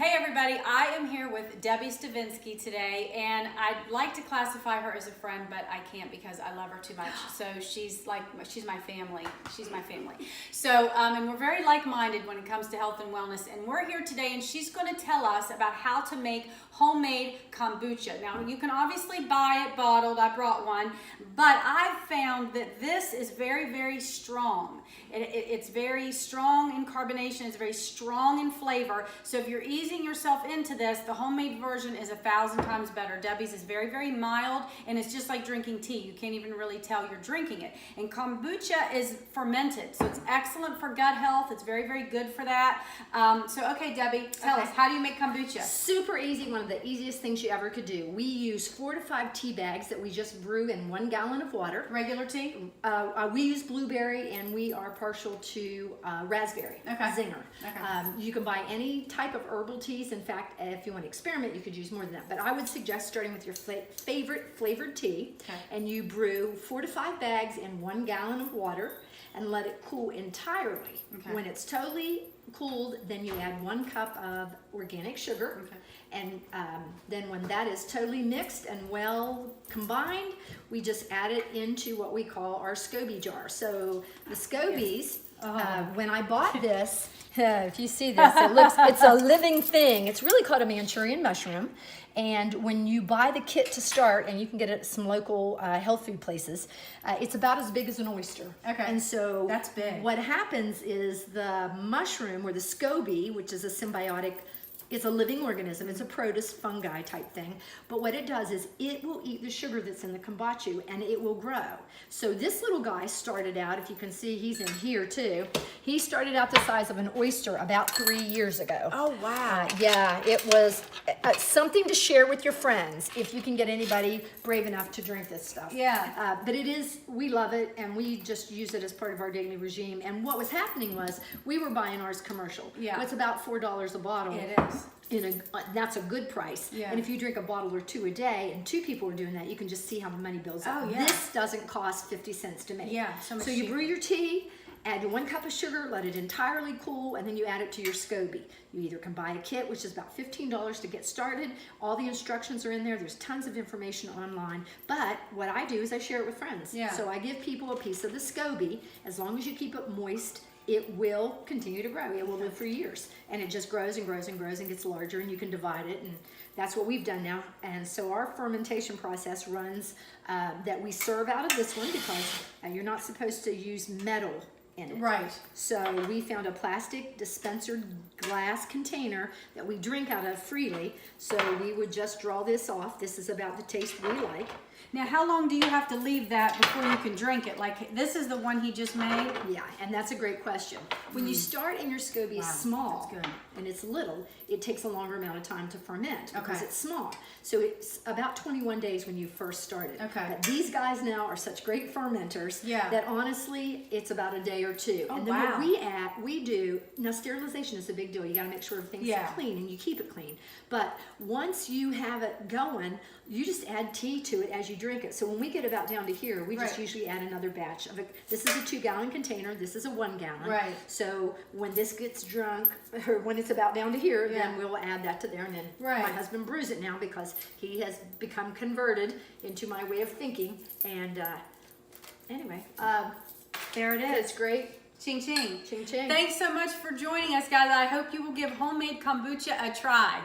Hey everybody, I am here with Debbie Stavinsky today, and I'd like to classify her as a friend, but I can't because I love her too much. So she's my family. She's my family. So, and we're very like-minded when it comes to health and wellness, and we're here today, and she's going to tell us about how to make homemade kombucha. Now, you can obviously buy it bottled. I brought one, but I've found that this is very, very strong. It's very strong in carbonation. It's very strong in flavor. So if you're easing yourself into this, the homemade version is 1,000 times better. Debbie's is very, very mild, and it's just like drinking tea. You can't even really tell you're drinking it. And kombucha is fermented, so it's excellent for gut health. It's very, very good for that. Okay, Debbie, tell us, how do you make kombucha? Super easy, one of the easiest things you ever could do. We use 4 to 5 tea bags that we just brew in 1 gallon of water. Regular tea? We use blueberry, and we are partial to raspberry, zinger. You can buy any type of herbal teas. In fact, if you want to experiment, you could use more than that. But I would suggest starting with your favorite flavored tea, and you brew 4 to 5 bags in 1 gallon of water and let it cool entirely. When it's totally cooled, then you add 1 cup of organic sugar. And then when that is totally mixed and well combined, we just add it into what we call our SCOBY jar. So the SCOBYs, when I bought this, if you see this, it's a living thing. It's really called a Manchurian mushroom. And when you buy the kit to start, and you can get it at some local health food places, it's about as big as an oyster. And so that's big. What happens is the mushroom, or the SCOBY, which is a symbiotic, it's a living organism. It's a protist fungi type thing. But what it does is it will eat the sugar that's in the kombucha, and it will grow. So this little guy started out, if you can see, he's in here too. He started out the size of an oyster about 3 years ago. Oh, wow. Yeah, it was something to share with your friends if you can get anybody brave enough to drink this stuff. Yeah. But we love it, and we just use it as part of our daily regime. And what was happening was we were buying ours commercial. Yeah. It's about $4 a bottle. It is. That's a good price. And if you drink a bottle or 2 a day, and 2 people are doing that, you can just see how the money builds up. This doesn't cost 50 cents to make. So you brew your tea, add 1 cup of sugar, let it entirely cool, and then you add it to your SCOBY. You either can buy a kit, which is about $15 to get started. All the instructions are in there. There's tons of information online. But what I do is I share it with friends. So I give people a piece of the SCOBY. As long as you keep it moist, it will continue to grow. It will live for years, and it just grows and grows and grows and gets larger, and you can divide it, and that's what we've done now. And so our fermentation process runs that we serve out of this one, because you're not supposed to use metal in it. So we found a plastic dispenser glass container that we drink out of freely. So we would just draw this off. This is about the taste we like. Now, how long do you have to leave that before you can drink it? Like, this is the one he just made? Yeah, and that's a great question. When you start in your SCOBY small, and it's little, it takes a longer amount of time to ferment because it's small. So it's about 21 days when you first started. But these guys now are such great fermenters that honestly, it's about a day or 2. And then what we do, now sterilization is a big deal. You got to make sure everything's clean, and you keep it clean. But once you have it going, you just add tea to it as you drink it. So when we get about down to here, we just usually add another batch of it. This is a 2-gallon container. This is a 1 gallon. So when this gets drunk, or when it's about down to here, then we'll add that to there. And then my husband brews it now because he has become converted into my way of thinking. And anyway, there it is. It's great. Ching ching. Ching ching. Thanks so much for joining us, guys. I hope you will give homemade kombucha a try.